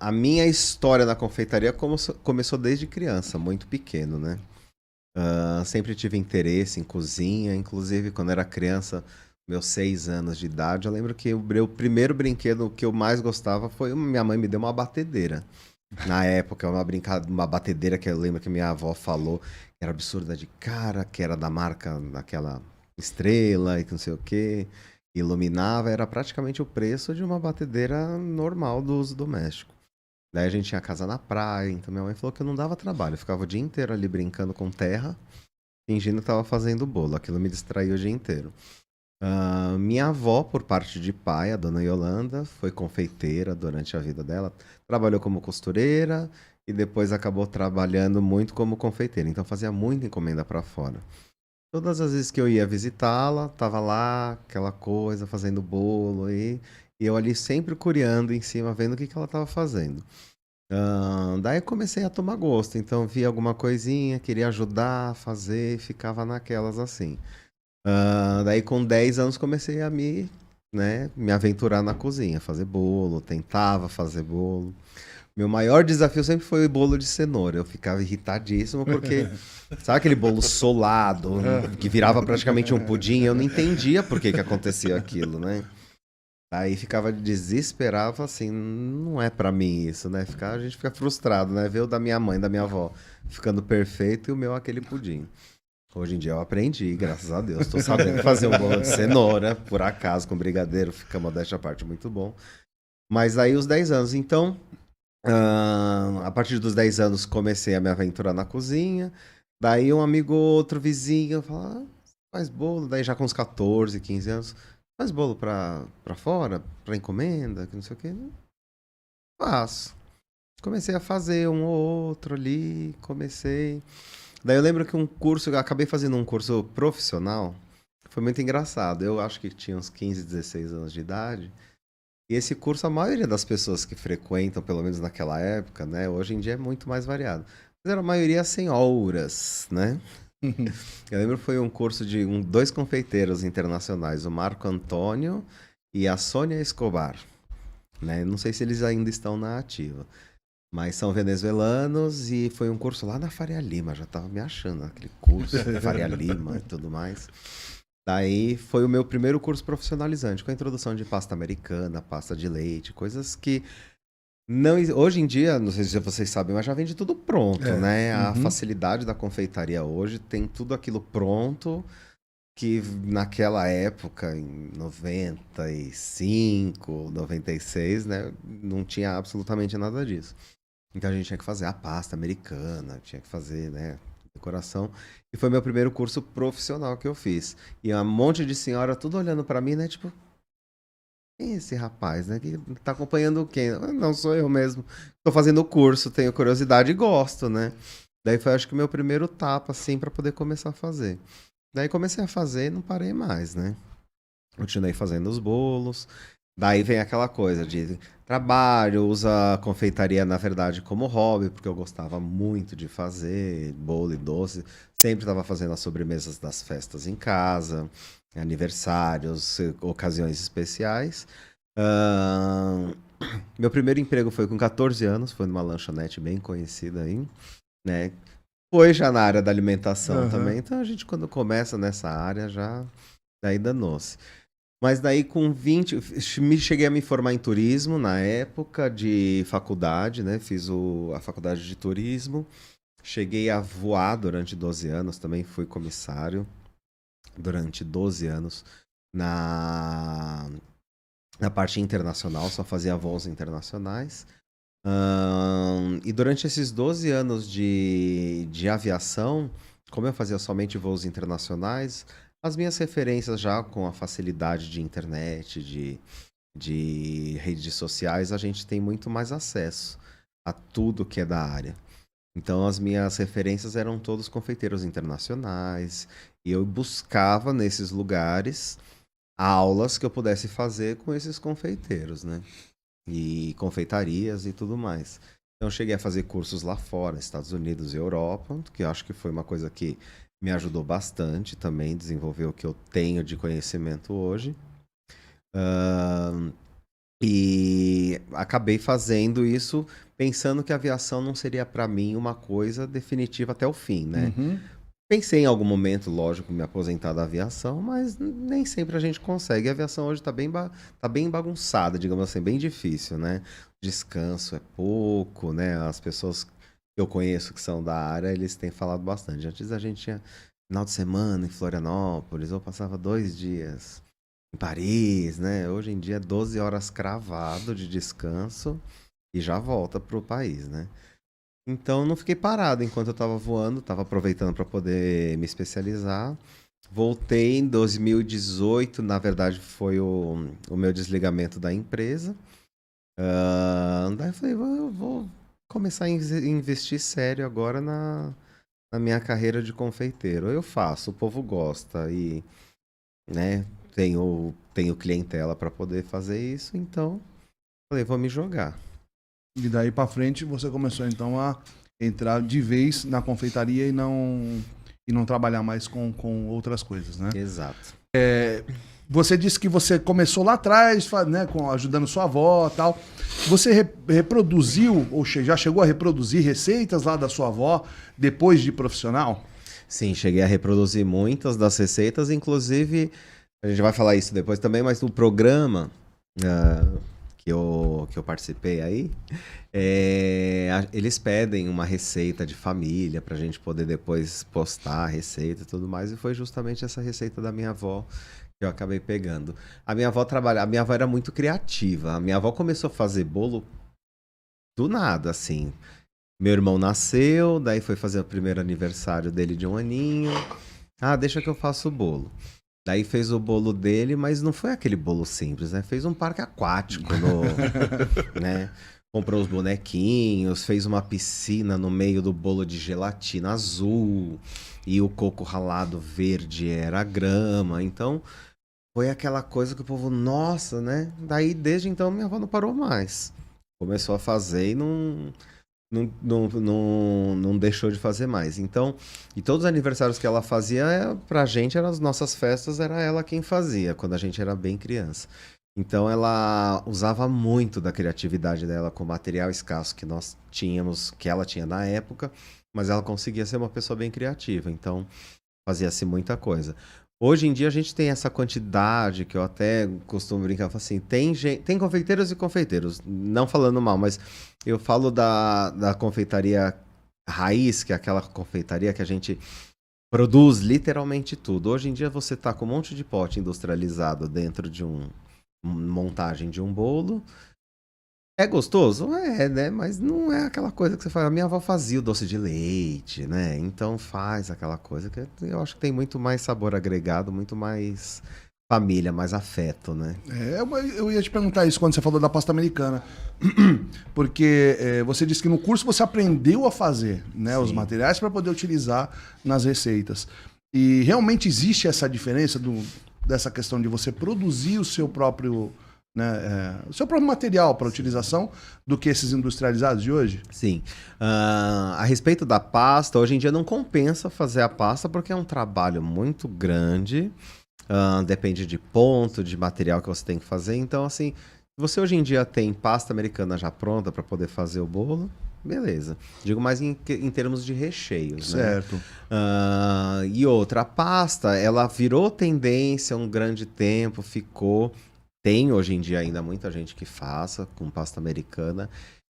A minha história na confeitaria começou desde criança, muito pequeno, né? Sempre tive interesse em cozinha, inclusive quando era criança, meus 6 anos de idade, eu lembro que o meu primeiro brinquedo que eu mais gostava foi minha mãe me deu uma batedeira. Na época, uma batedeira que eu lembro que minha avó falou que era absurda de cara, que era da marca daquela estrela e que não sei o que, iluminava, era praticamente o preço de uma batedeira normal do uso doméstico. Daí a gente tinha casa na praia, então minha mãe falou que eu não dava trabalho, eu ficava o dia inteiro ali brincando com terra, fingindo que estava fazendo bolo, aquilo me distraía o dia inteiro. Minha avó, por parte de pai, a dona Yolanda, foi confeiteira durante a vida dela. Trabalhou como costureira e depois acabou trabalhando muito como confeiteira. Então fazia muita encomenda para fora. Todas as vezes que eu ia visitá-la, tava lá aquela coisa, fazendo bolo e eu ali sempre curiando em cima, vendo o que ela estava fazendo. Daí eu comecei a tomar gosto. Então via alguma coisinha, queria ajudar a fazer, ficava naquelas assim. Daí com 10 anos comecei a me aventurar na cozinha, fazer bolo, tentava fazer bolo. Meu maior desafio sempre foi o bolo de cenoura. Eu ficava irritadíssimo porque, sabe aquele bolo solado, que virava praticamente um pudim? Eu não entendia por que acontecia aquilo, né? Aí ficava desesperado, assim, não é pra mim isso, né? A gente fica frustrado, né? Ver o da minha mãe, da minha avó ficando perfeito e o meu aquele pudim. Hoje em dia eu aprendi, graças a Deus. Tô sabendo fazer um bolo de cenoura, por acaso, com brigadeiro, fica modéstia à parte, muito bom. Mas aí os 10 anos, então, a partir dos 10 anos comecei a me aventurar na cozinha. Daí um amigo, outro vizinho, fala, faz bolo. Daí já com uns 14, 15 anos, faz bolo pra fora, pra encomenda, que não sei o quê. Faço. Comecei a fazer um ou outro ali, comecei. Daí eu lembro que eu acabei fazendo um curso profissional, foi muito engraçado. Eu acho que tinha uns 15, 16 anos de idade. E esse curso, a maioria das pessoas que frequentam, pelo menos naquela época, né? Hoje em dia é muito mais variado. Mas era a maioria senhoras, né? Eu lembro que foi um curso de dois confeiteiros internacionais, o Marco Antônio e a Sônia Escobar, né? Não sei se eles ainda estão na ativa. Mas são venezuelanos e foi um curso lá na Faria Lima, já tava me achando aquele curso, Faria Lima e tudo mais. Daí foi o meu primeiro curso profissionalizante, com a introdução de pasta americana, pasta de leite, coisas que não, hoje em dia, não sei se vocês sabem, mas já vende tudo pronto, né? A Uhum. facilidade da confeitaria hoje tem tudo aquilo pronto que naquela época, em 95, 96, né, não tinha absolutamente nada disso. Então a gente tinha que fazer a pasta americana, tinha que fazer, né, decoração. E foi meu primeiro curso profissional que eu fiz. E um monte de senhora tudo olhando pra mim, né, tipo, quem é esse rapaz, né? Que tá acompanhando quem? Não, sou eu mesmo. Tô fazendo o curso, tenho curiosidade e gosto, né? Daí foi, acho que, o meu primeiro tapa, assim, pra poder começar a fazer. Daí comecei a fazer e não parei mais, né? Continuei fazendo os bolos. Daí vem aquela coisa de trabalho, usa a confeitaria, na verdade, como hobby, porque eu gostava muito de fazer bolo e doce. Sempre estava fazendo as sobremesas das festas em casa, aniversários, ocasiões especiais. Ahn, Meu primeiro emprego foi com 14 anos, foi numa lanchonete bem conhecida aí, né? Foi já na área da alimentação Aham. também, então a gente quando começa nessa área já daí danou-se. Mas daí com 20, cheguei a me formar em turismo na época de faculdade, né? Fiz a faculdade de turismo. Cheguei a voar durante 12 anos, também fui comissário durante 12 anos na, na parte internacional, só fazia voos internacionais. E durante esses 12 anos de aviação, como eu fazia somente voos internacionais, as minhas referências já com a facilidade de internet, de redes sociais, a gente tem muito mais acesso a tudo que é da área. Então, as minhas referências eram todos confeiteiros internacionais, e eu buscava nesses lugares aulas que eu pudesse fazer com esses confeiteiros, né? E confeitarias e tudo mais. Então, eu cheguei a fazer cursos lá fora, Estados Unidos e Europa, que eu acho que foi uma coisa que me ajudou bastante também, desenvolver o que eu tenho de conhecimento hoje. E acabei fazendo isso pensando que a aviação não seria para mim uma coisa definitiva até o fim, né? Uhum. Pensei em algum momento, lógico, me aposentar da aviação, mas nem sempre a gente consegue. A aviação hoje tá bem bagunçada, digamos assim, bem difícil, né? Descanso é pouco, né? As pessoas que eu conheço que são da área, eles têm falado bastante. Antes a gente tinha final de semana em Florianópolis, ou passava 2 dias em Paris, né? Hoje em dia é 12 horas cravado de descanso e já volta pro país, né? Então não fiquei parado enquanto eu estava voando, estava aproveitando para poder me especializar. Voltei em 2018, na verdade foi o meu desligamento da empresa. Daí eu falei, eu vou começar a investir sério agora na minha carreira de confeiteiro. Eu faço, o povo gosta e, né, tenho clientela para poder fazer isso, então falei, vou me jogar. E daí pra frente você começou então a entrar de vez na confeitaria e não trabalhar mais com outras coisas, né? Exato. Você disse que você começou lá atrás, né, ajudando sua avó e tal. Você reproduziu, ou já chegou a reproduzir receitas lá da sua avó depois de profissional? Sim, cheguei a reproduzir muitas das receitas, inclusive, a gente vai falar isso depois também, mas no programa que eu participei aí, eles pedem uma receita de família pra gente poder depois postar a receita e tudo mais, e foi justamente essa receita da minha avó que eu acabei pegando. A minha avó era muito criativa, a minha avó começou a fazer bolo do nada, assim. Meu irmão nasceu, daí foi fazer o primeiro aniversário dele de 1 aninho. Ah, deixa que eu faço o bolo. Daí fez o bolo dele, mas não foi aquele bolo simples, né? Fez um parque aquático, né? Comprou os bonequinhos, fez uma piscina no meio do bolo de gelatina azul. E o coco ralado verde era grama. Então, foi aquela coisa que o povo, nossa, né? Daí, desde então, minha avó não parou mais. Começou a fazer e não deixou de fazer mais. Então, e todos os aniversários que ela fazia, pra gente, eram as nossas festas, era ela quem fazia, quando a gente era bem criança. Então, ela usava muito da criatividade dela com material escasso que nós tínhamos, que ela tinha na época, mas ela conseguia ser uma pessoa bem criativa. Então, fazia-se muita coisa. Hoje em dia a gente tem essa quantidade que eu até costumo brincar, falo assim, tem confeiteiros e confeiteiros, não falando mal, mas eu falo da confeitaria raiz, que é aquela confeitaria que a gente produz literalmente tudo. Hoje em dia você tá com um monte de pote industrializado dentro de uma montagem de um bolo. É gostoso? É, né? Mas não é aquela coisa que você fala. A minha avó fazia o doce de leite, né? Então faz aquela coisa que eu acho que tem muito mais sabor agregado, muito mais família, mais afeto, né? Eu ia te perguntar isso quando você falou da pasta americana. Porque você disse que no curso você aprendeu a fazer, né, os materiais para poder utilizar nas receitas. E realmente existe essa diferença dessa questão de você produzir o seu próprio, né, o seu próprio material para utilização do que esses industrializados de hoje? Sim. A respeito da pasta, hoje em dia não compensa fazer a pasta porque é um trabalho muito grande. Depende de ponto, de material que você tem que fazer. Então, assim, se você hoje em dia tem pasta americana já pronta para poder fazer o bolo, beleza. Digo mais em termos de recheios, né? Certo. E outra, a pasta, ela virou tendência um grande tempo, ficou. Tem hoje em dia ainda muita gente que faça com pasta americana.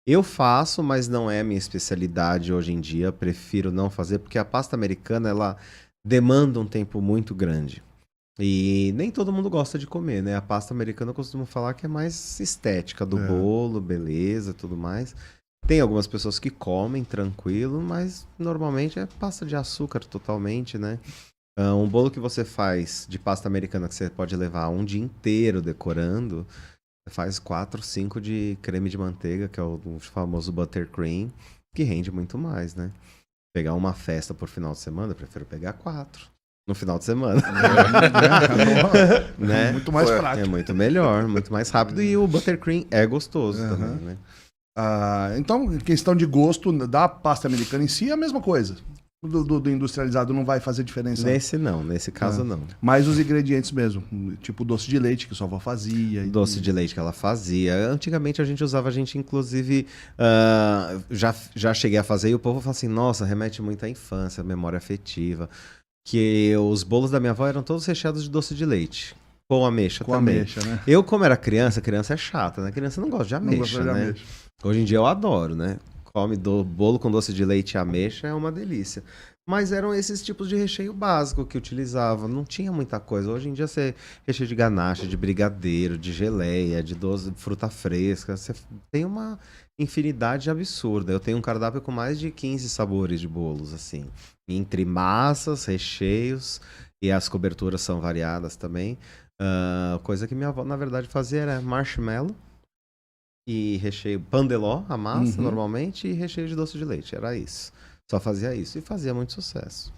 Eu faço, mas não é a minha especialidade hoje em dia. Prefiro não fazer, porque a pasta americana, ela demanda um tempo muito grande. E nem todo mundo gosta de comer, né? A pasta americana eu costumo falar que é mais estética do bolo, beleza, tudo mais. Tem algumas pessoas que comem tranquilo, mas normalmente é pasta de açúcar totalmente, né? Um bolo que você faz de pasta americana que você pode levar um dia inteiro decorando, você faz 4, 5 de creme de manteiga, que é o famoso buttercream, que rende muito mais, né? Pegar uma festa por final de semana, eu prefiro pegar 4 no final de semana. Né? Muito mais prático. É muito melhor, muito mais rápido e o buttercream é gostoso também, né? Então, questão de gosto da pasta americana em si é a mesma coisa. do industrializado não vai fazer diferença? Nesse caso não. Mas os ingredientes mesmo, tipo doce de leite que sua avó fazia. Doce de leite que ela fazia. Antigamente a gente usava, inclusive, já cheguei a fazer e o povo fala assim, nossa, remete muito à infância, à memória afetiva. Que os bolos da minha avó eram todos recheados de doce de leite. Com ameixa também. Ameixa, né? Eu, como era criança é chata, né? Criança não gosta de ameixa, né? Ameixa. Hoje em dia eu adoro, né? Come bolo com doce de leite e ameixa é uma delícia. Mas eram esses tipos de recheio básico que utilizava. Não tinha muita coisa. Hoje em dia você recheio de ganache, de brigadeiro, de geleia, de doce de fruta fresca. Você tem uma infinidade absurda. Eu tenho um cardápio com mais de 15 sabores de bolos, assim. Entre massas, recheios, e as coberturas são variadas também. Coisa que minha avó, na verdade, fazia era marshmallow e recheio pandeló, a massa, normalmente, e recheio de doce de leite. Era isso. Só fazia isso e fazia muito sucesso.